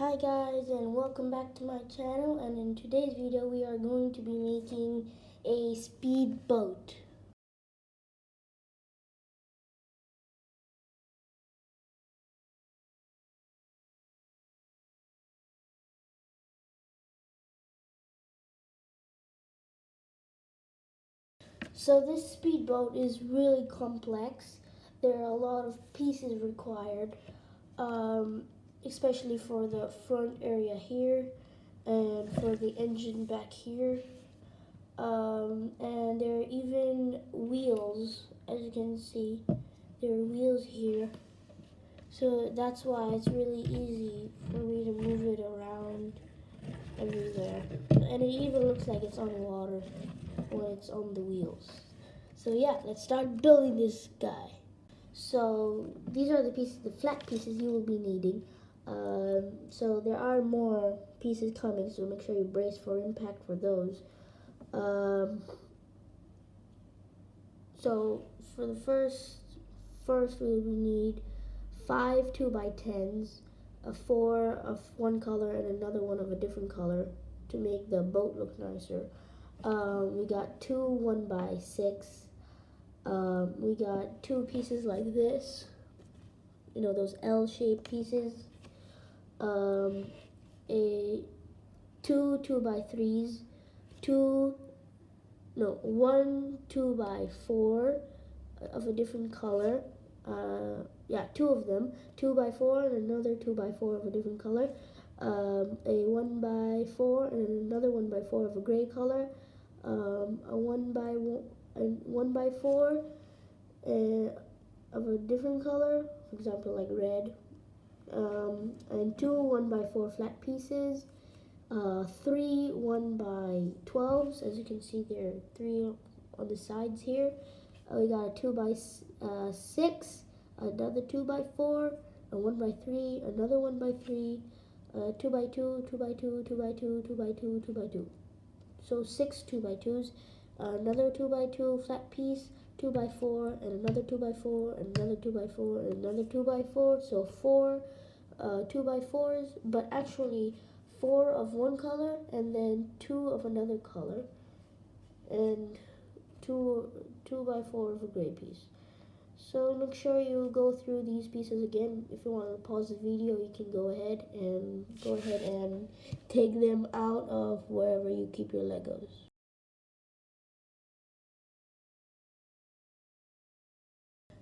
Hi guys, and welcome back to my channel, and in today's video we are going to be making a speed boat. So this speedboat is really complex. There are a lot of pieces required, especially for the front area here and for the engine back here. And there are even wheels, as you can see. There are wheels here. So that's why it's really easy for me to move it around everywhere. And it even looks like it's on water when it's on the wheels. So yeah, let's start building this guy. So these are the pieces, the flat pieces you will be needing. So there are more pieces coming, so make sure you brace for impact for those. So for the first we will need 5 2x10s, a 4 of one color and another one of a different color to make the boat look nicer. We got 2 1x6. We got 2 pieces like this, you know, those L-shaped pieces. A 2 2x3s, 1 2x4 of a different color. Yeah, 2 of them, 2x4 and another 2x4 of a different color. A 1x4 and another 1x4 of a gray color. A 1x4 of a different color, for example, like red. And 2 1x4 flat pieces. 3 1x12s, as you can see there are 3 on the sides here. We got a 2x6, another 2x4, a 1x3, another 1x3, 2x2, 2x2, 2x2, 2x2, 2x2. So 6 2x2s, another 2x2 flat piece, 2x4, and another 2x4, and another 2x4, and another 2x4. So 4 2x4s, but actually 4 of one color and then 2 of another color, and 2x4 of a gray piece. So make sure you go through these pieces again. If you want to pause the video, you can go ahead and take them out of wherever you keep your Legos.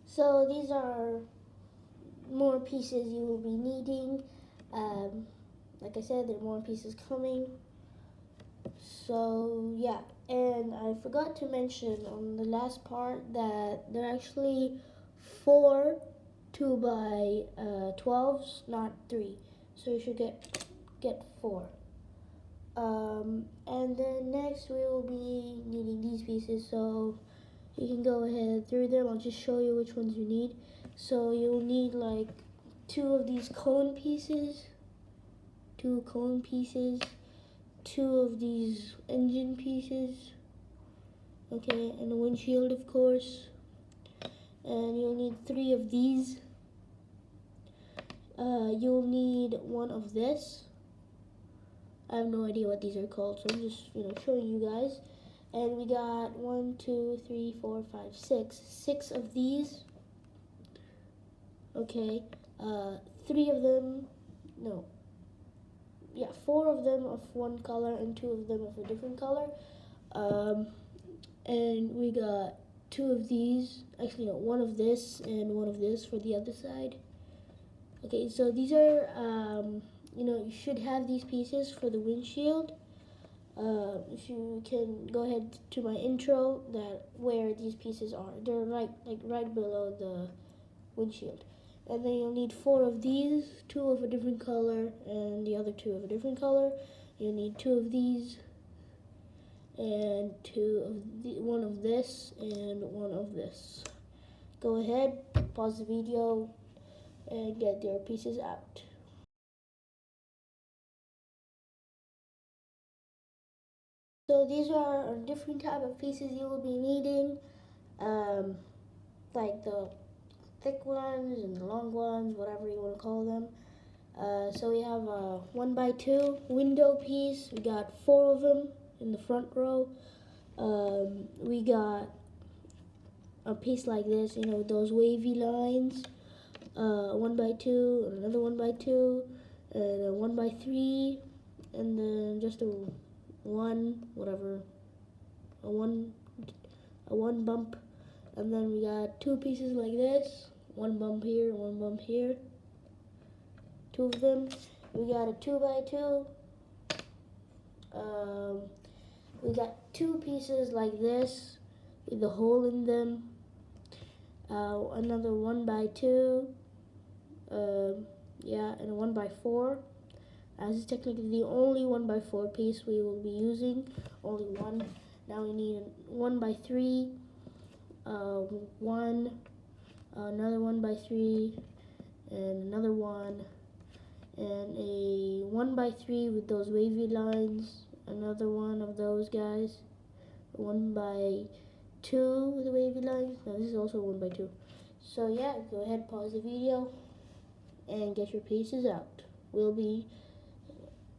So these are more pieces you will be needing. Like I said, there are more pieces coming. So yeah, and I forgot to mention on the last part that there are actually 4 2x12s, not 3. So you should get 4. And then next we will be needing these pieces, so you can go ahead through them. I'll just show you which ones you need. So you'll need like 2 of these cone pieces, 2 cone pieces, 2 of these engine pieces, okay, and a windshield, of course. And you'll need 3 of these. You'll need 1 of this. I have no idea what these are called, so I'm just showing you guys. And we got 1 2 3 4 5 6 of these. Okay, 3 of them, no, yeah, 4 of them of one color and 2 of them of a different color. And we got 2 of these, actually no, 1 of this and 1 of this for the other side. Okay, so these are, you should have these pieces for the windshield. If you can go ahead to my intro, where these pieces are. They're right below the windshield. And then you'll need 4 of these, 2 of a different color and the other 2 of a different color. You'll need 2 of these and 1 of this and 1 of this. Go ahead, pause the video and get their pieces out. So these are a different type of pieces you will be needing, like the thick ones and the long ones, whatever you want to call them. So we have a 1x2 window piece. We got 4 of them in the front row. We got a piece like this, those wavy lines. 1x2, another 1x2, and a 1x3, and then just a one bump, and then we got 2 pieces like this, 1 bump here, 1 bump here, 2 of them. We got a 2x2. We got 2 pieces like this with a hole in them. Another 1x2. And a 1x4. This is technically the only 1x4 piece we will be using. Only one. Now we need a 1x3. Another 1x3, and another one, and a 1x3 with those wavy lines. Another one of those guys. 1x2 with the wavy lines. Now this is also 1x2. So yeah, go ahead, pause the video, and get your pieces out. We'll be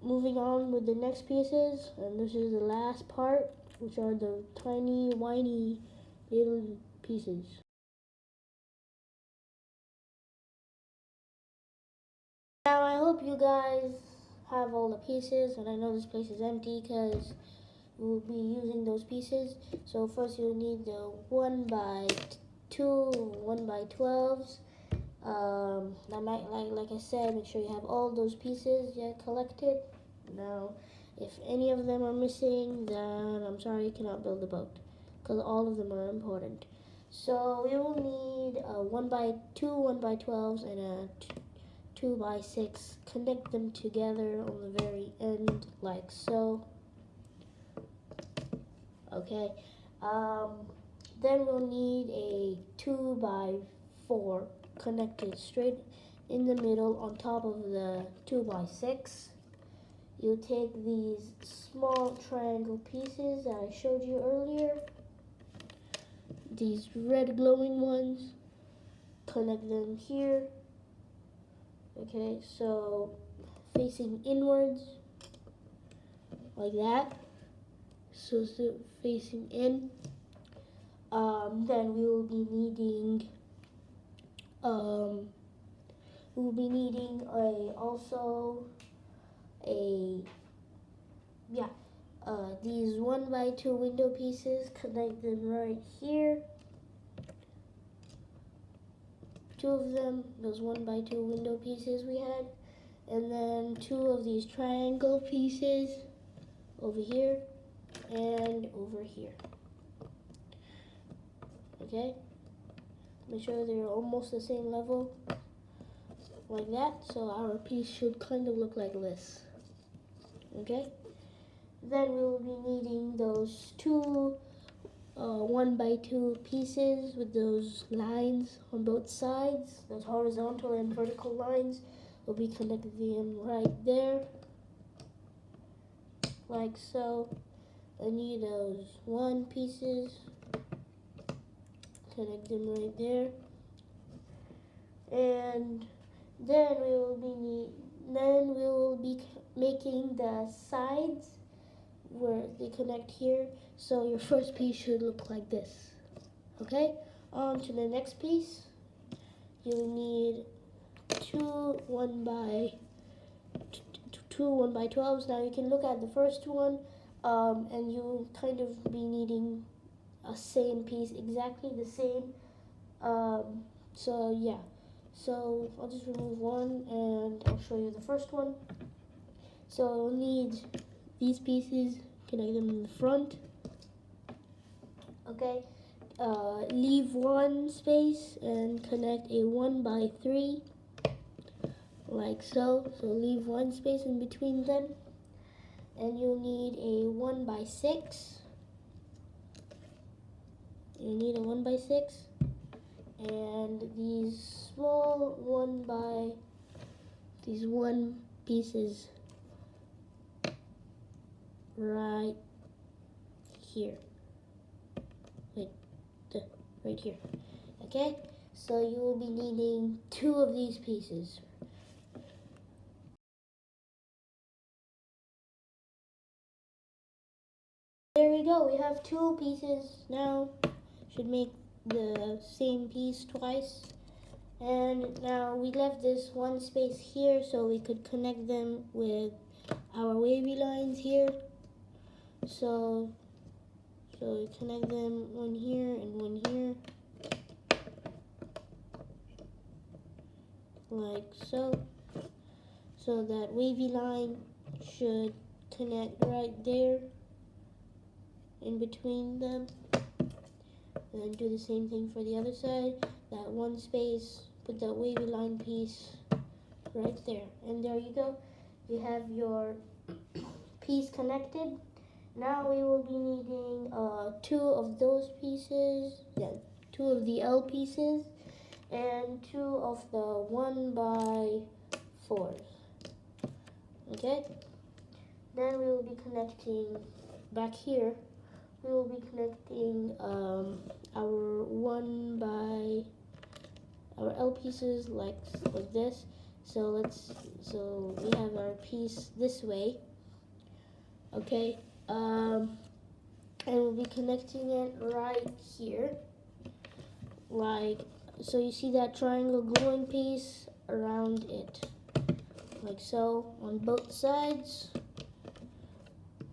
moving on with the next pieces, and this is the last part, which are the tiny, whiny little pieces. Now I hope you guys have all the pieces, and I know this place is empty because we'll be using those pieces. So first you'll need the 1x2, 1x12s. Like I said, make sure you have all those pieces yet collected. Now, if any of them are missing, then I'm sorry, you cannot build the boat, because all of them are important. So we will need a 1x2, 1x12s, and a 2x6. Connect them together on the very end, like so. Okay. Then we'll need a 2x4 connected straight in the middle on top of the 2x6. You take these small triangle pieces that I showed you earlier, these red glowing ones, connect them here. Okay, so facing inwards, like that. So facing in. Then we will be needing these 1x2 window pieces. Connect them right here. 2 of them, those 1x2 window pieces we had, and then 2 of these triangle pieces over here and over here. Okay, make sure they're almost the same level, like that. So our piece should kind of look like this. Okay, then we will be needing those 2 1x2 pieces with those lines on both sides, those horizontal and vertical lines. We'll be connecting them right there, like so. I need those 1 pieces, connect them right there, and then we will be making the sides where they connect here. So your first piece should look like this. Okay, on to the next piece. You'll need 2 1x12s. Now you can look at the first one, and you'll kind of be needing a same piece, exactly the same. So yeah, so I'll just remove one and I'll show you the first one. So you'll need these pieces, connect them in the front. Okay, leave 1 space and connect a 1x3, like so. So leave 1 space in between them, and you'll need a 1x6. You need a 1x6, and these small 1 pieces right here. Right here. Okay, so you will be needing 2 of these pieces. There we go, we have two pieces now. Should make the same piece twice. And now we left this one space here so we could connect them with our wavy lines here. So we connect them one here and one here, like so. So that wavy line should connect right there in between them. And then do the same thing for the other side. That one space, put that wavy line piece right there. And there you go. You have your piece connected. Now we will be needing two of those pieces, two of the L pieces, and two of the 1x4s. Okay? Then we will be connecting back here. We will be connecting our L pieces like this. So we have our piece this way. Okay, and we'll be connecting it right here, like so. You see that triangle gluing piece around it, like so, on both sides.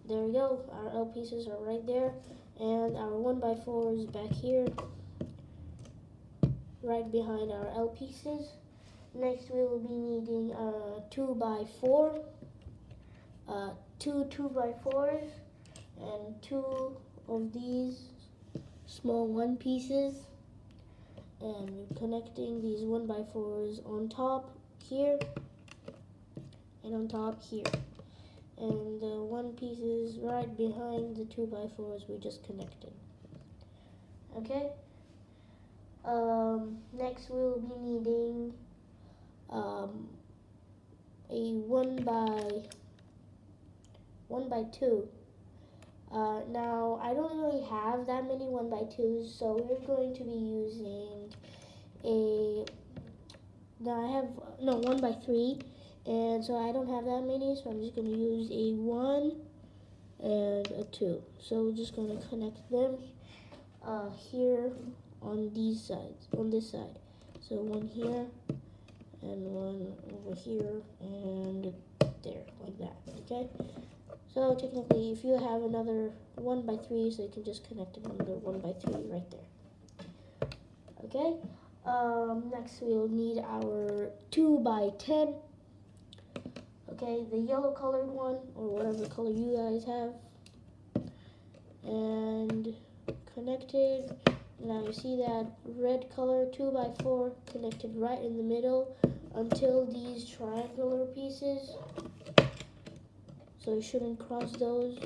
There we go. Our L pieces are right there, and our 1x4 is back here, right behind our L pieces. Next, we will be needing a 2x4, two 2x4s, and two of these small 1 pieces. And we're connecting these 1x4s on top here and on top here. And the 1 pieces right behind the 2x4s we just connected. Okay. Next we will be needing a 1x2. Now I don't really have that many 1x2s, so we're going to be using a. Now I have 1x3. And so I don't have that many, so I'm just going to use a 1 and a 2. So we're just going to connect them here on these sides, on this side. So one here and one over here and there, like that. Okay. So technically, if you have another 1x3, so you can just connect another 1x3 right there. Okay. Next we'll need our 2x10. Okay, the yellow colored one, or whatever color you guys have, and connected. Now you see that red color 2x4 connected right in the middle until these triangular pieces. So you shouldn't cross those,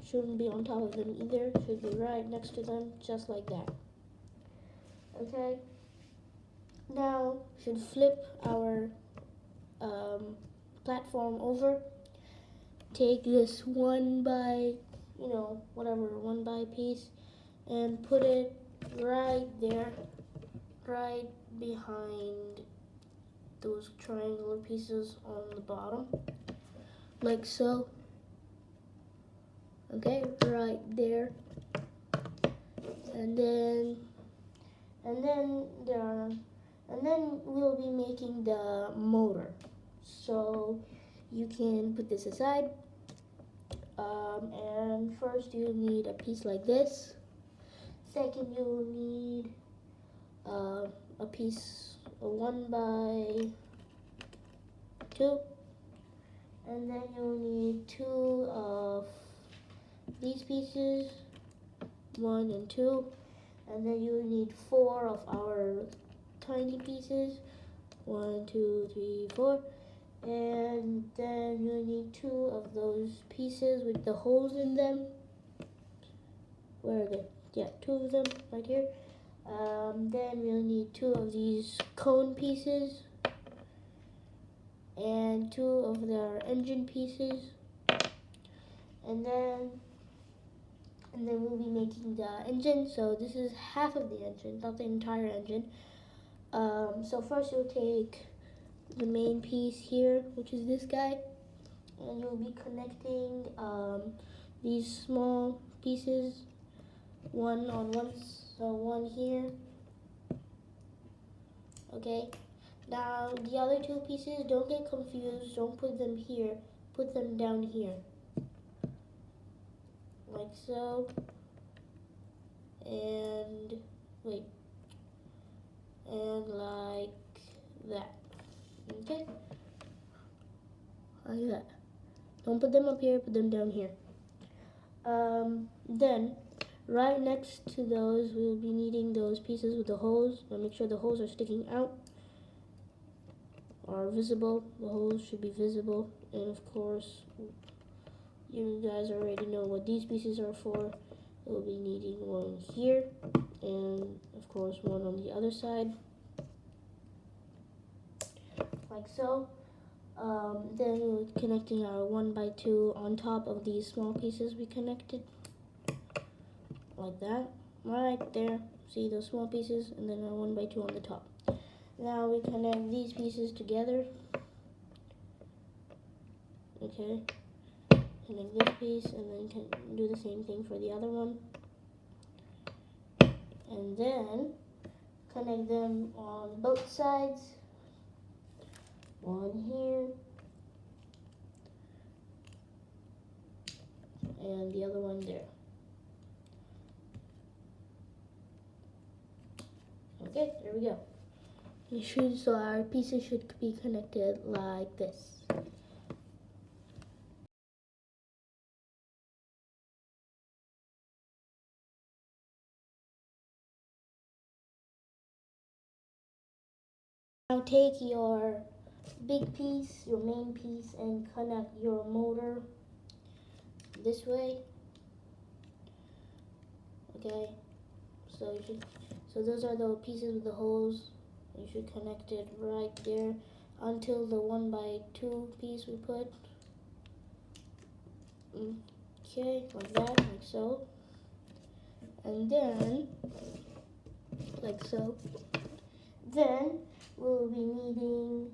shouldn't be on top of them either, should be right next to them, just like that. Okay, now should flip our platform over. Take this 1x, whatever 1x piece, and put it right there, right behind those triangular pieces on the bottom, like so. Okay, right there, and then we'll be making the motor. So you can put this aside, and first you'll need a piece like this. Second, you'll need a piece, a 1x2, and then you'll need 2 of these pieces, 1 and 2, and then you'll need 4 of our tiny pieces, 1, 2, 3, 4. And then you'll need 2 of those pieces with the holes in them. Where are they? Yeah, 2 of them right here. Then we'll need 2 of these cone pieces and 2 of their engine pieces. And then we'll be making the engine. So this is half of the engine, not the entire engine. So first you'll take the main piece here, which is this guy, and you'll be connecting these small pieces, one on one, so one here. Okay, now the other two pieces, don't get confused, don't put them here, put them down here, like so, and wait, and like that. Okay, like that. Don't put them up here, put them down here. Then right next to those, we'll be needing those pieces with the holes. Now make sure the holes are sticking out, are visible. The holes should be visible, and of course, you guys already know what these pieces are for. We'll be needing one here, and of course one on the other side, like so. Then we're connecting our 1x2 on top of these small pieces we connected, like that, right there. See those small pieces, and then our 1x2 on the top. Now we connect these pieces together. Okay, connect this piece, and then do the same thing for the other one, and then connect them on both sides. One here, and the other one there. Okay, there we go. So our pieces should be connected like this. Now take your big piece, your main piece, and connect your motor this way. Okay, so those are the pieces with the holes. You should connect it right there until the 1x2 piece we put. Okay, like that, like so. And then, like so. Then we'll be needing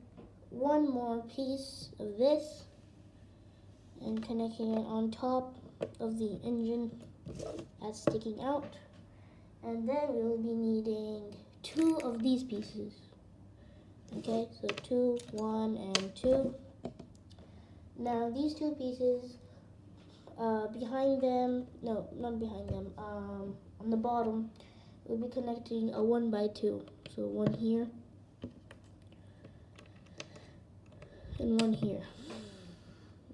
one more piece of this and connecting it on top of the engine that's sticking out. And then we'll be needing two of these pieces. Okay, so 2, 1, and 2. Now these two pieces, behind them, no, not behind them, on the bottom, we'll be connecting a 1x2. So one here, and one here.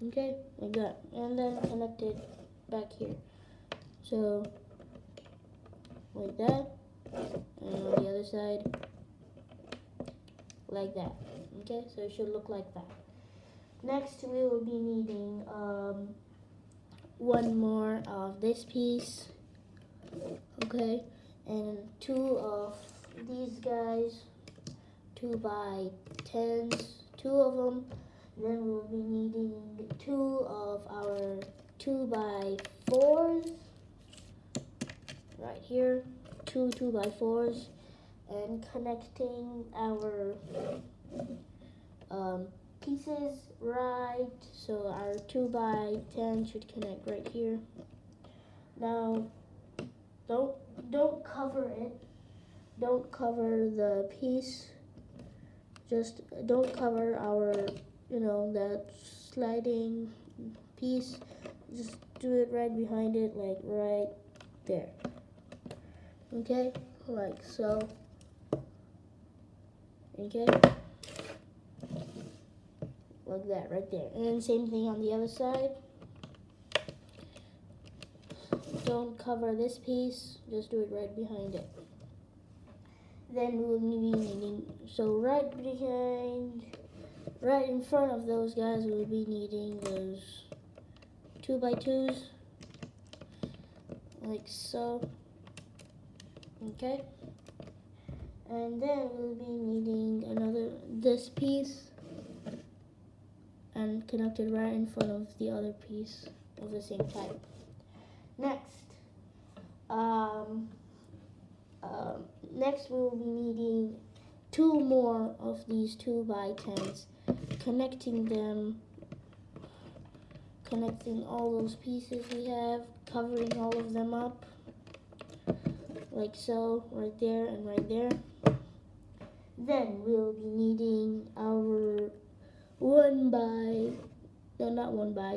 Okay, like that. And then connect it back here. So, like that. And on the other side, like that. Okay, so it should look like that. Next, we will be needing one more of this piece. Okay, and two of these guys, 2x10s, two of them. Then we'll be needing two of our 2x4s, right here, two 2x4s, and connecting our pieces right, so our 2x10 should connect right here. Now, don't cover it. Don't cover the piece. Just don't cover our, that sliding piece. Just do it right behind it, like right there. Okay, like so. Okay, like that right there. And same thing on the other side. Don't cover this piece, just do it right behind it. Then we'll be needing, so right in front of those guys, we'll be needing those 2x2s, like so. Okay, and then we'll be needing this piece, and connected right in front of the other piece of the same type. Next we will be needing two more of these 2x10s, connecting them connecting all those pieces we have, covering all of them up, like so, right there and right there. Then we'll be needing our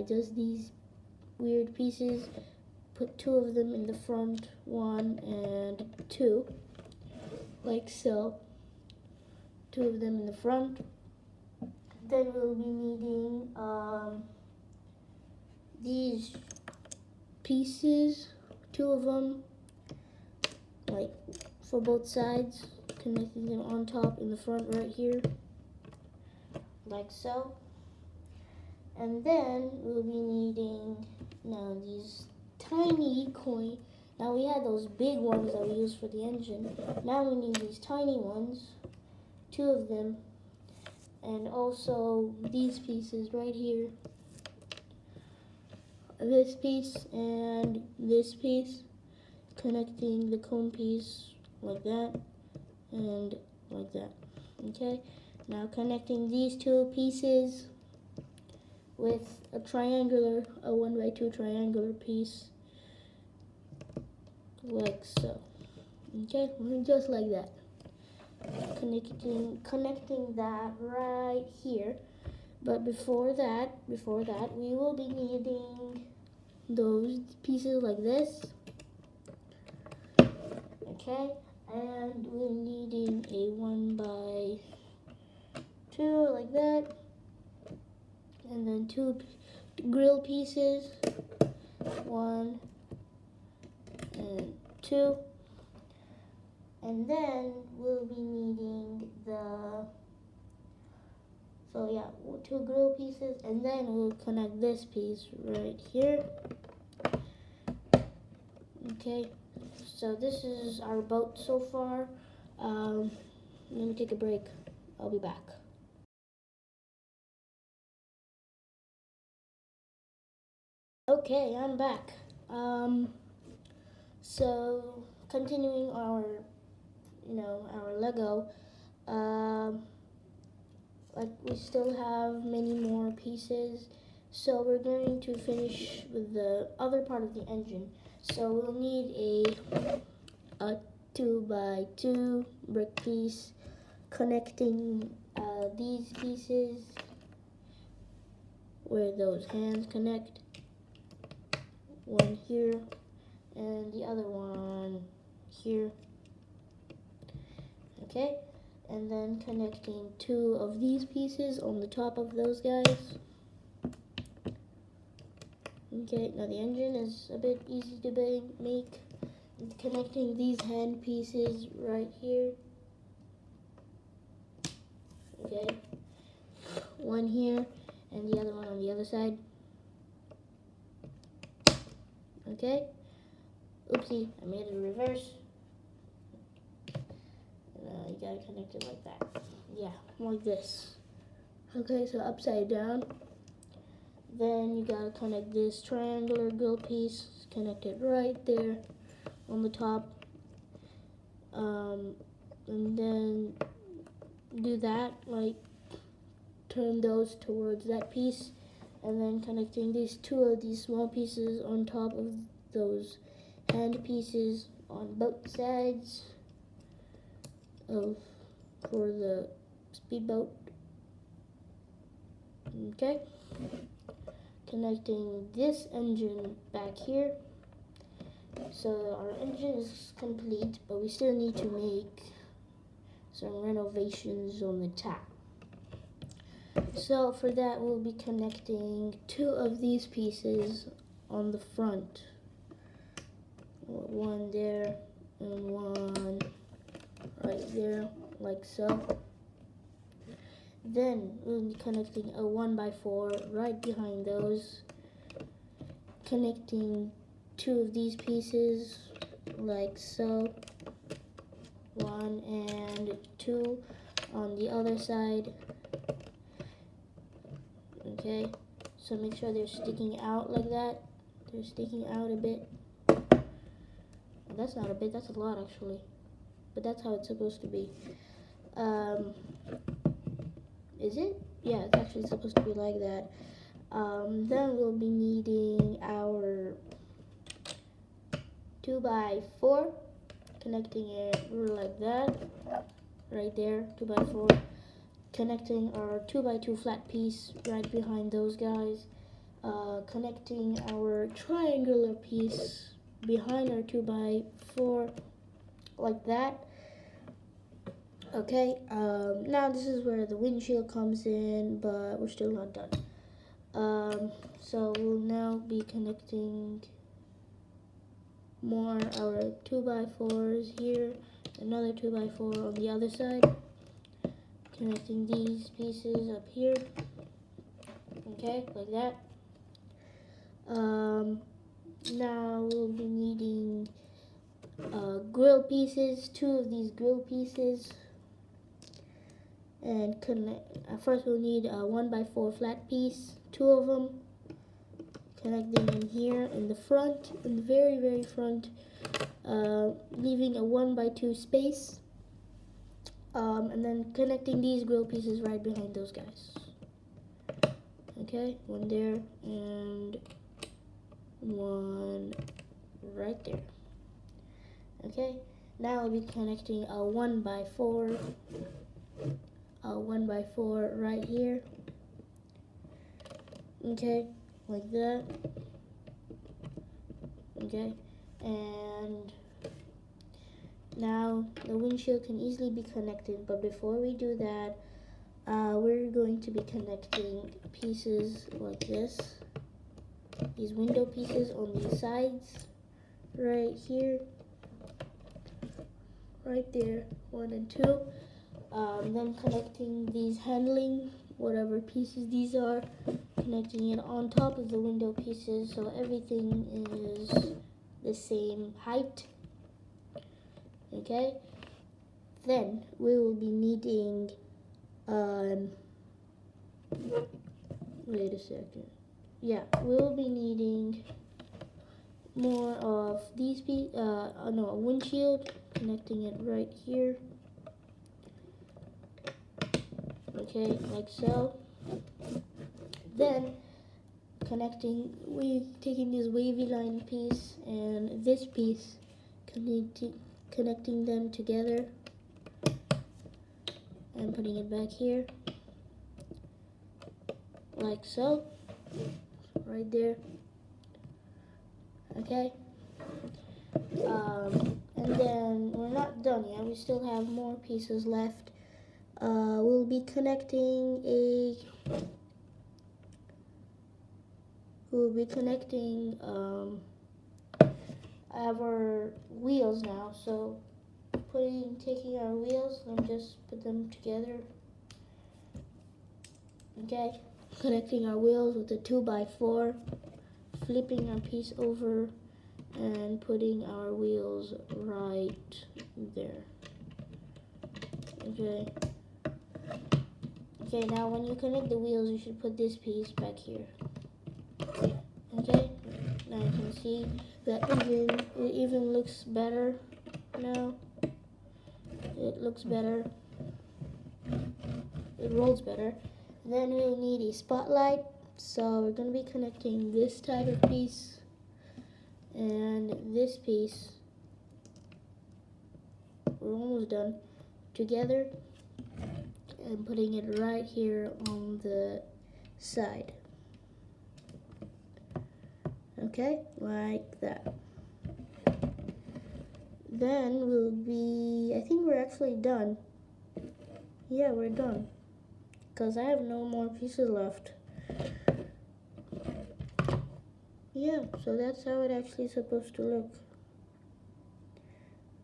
just these weird pieces. Put two of them in the front, 1 and 2, like so. Two of them in the front. Then we'll be needing these pieces, 2 of them, like for both sides, connecting them on top in the front right here, like so. And then we'll be needing now these tiny coin. Now we had those big ones that we used for the engine. Now we need these tiny ones, 2 of them, and also these pieces right here. This piece and this piece, connecting the cone piece like that and like that. Okay, now connecting these 2 pieces with a 1x2 triangular piece, like so. Okay, just like that. Connecting that right here. But before that, we will be needing those pieces like this. Okay, and we're needing a 1x2 like that, and then 2 grill pieces, 1 and 2, and then we'll be needing 2 grill pieces, and then we'll connect this piece right here. Okay, so this is our boat so far. Let me take a break. I'll be back. Okay, I'm back. So continuing our Lego, like we still have many more pieces. So we're going to finish with the other part of the engine. So we'll need a 2x2 brick piece connecting these pieces where those hands connect. One here and the other one here. Okay, and then connecting 2 of these pieces on the top of those guys. Okay, now the engine is a bit easy to make. Connecting these hand pieces right here. Okay, one here and the other one on the other side. Okay, oopsie, I made it reverse. You gotta connect it like that. Yeah, like this. Okay, so upside down. Then you gotta connect this triangular grill piece, connect it right there on the top. And then do that, like turn those towards that piece, and then connecting these 2 of these small pieces on top of those hand pieces on both sides for the speedboat. Okay, connecting this engine back here. So our engine is complete, but we still need to make some renovations on the top. So for that, we'll be connecting 2 of these pieces on the front. 1 there and 1 right there, like so. Then we'll be connecting a 1x4 right behind those. Connecting 2 of these pieces, like so. 1 and 2 on the other side. Okay, so make sure they're sticking out like that. They're sticking out a bit. That's not a bit, that's a lot actually. But that's how it's supposed to be. Is it? Yeah, it's actually supposed to be like that. Then we'll be needing our 2x4, connecting it like that, right there, 2x4, connecting our 2x2 flat piece right behind those guys, connecting our triangular piece behind our 2x4 like that. Okay, now this is where the windshield comes in, but we're still not done. So we'll now be connecting more our 2x4s here, another 2x4 on the other side, connecting these pieces up here, okay, like that. Now we'll be needing grill pieces, 2 of these grill pieces, and first we'll need a 1x4 flat piece, 2 of them, connecting in here in the front, in the very front, leaving a 1x2 space, and then connecting these grill pieces right behind those guys. Okay, one there and one right there. Okay, now I'll be connecting a 1x4 right here. Okay, like that. Okay, and now the windshield can easily be connected, but before we do that, we're going to be connecting pieces like this, these window pieces on these sides, right here, right there, 1 and 2. Then connecting these handling, whatever pieces these are, connecting it on top of the window pieces so everything is the same height. Okay, then we will be needing wait a second. Yeah, we'll be needing more of these pieces, a windshield, connecting it right here. Okay, like so. Then taking this wavy line piece and this piece, connecting them together and putting it back here, like so, right there. Okay, and then we're not done yet. We still have more pieces left. We'll be connecting our wheels now. So taking our wheels and just put them together. Okay, connecting our wheels with a 2x4, flipping our piece over and putting our wheels right there. Okay. Okay, now when you connect the wheels, you should put this piece back here. Okay, now you can see that it even looks better now. It looks better. It rolls better. Then we'll need a spotlight. So we're going to be connecting this type of piece and this piece. We're almost done. Together and putting it right here on the side. Okay, like that. Then I think we're actually done. Yeah, we're done. Because I have no more pieces left. Yeah, so that's how it actually is supposed to look.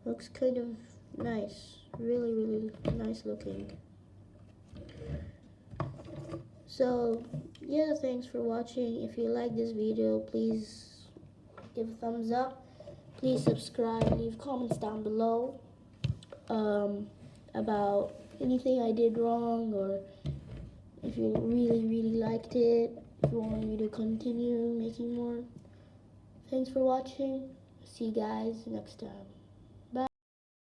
Looks kind of nice. Really nice looking. So, yeah, thanks for watching. If you like this video, please give a thumbs up. Please subscribe. Leave comments down below about anything I did wrong, or if you really liked it, if you want me to continue making more. Thanks for watching. See you guys next time.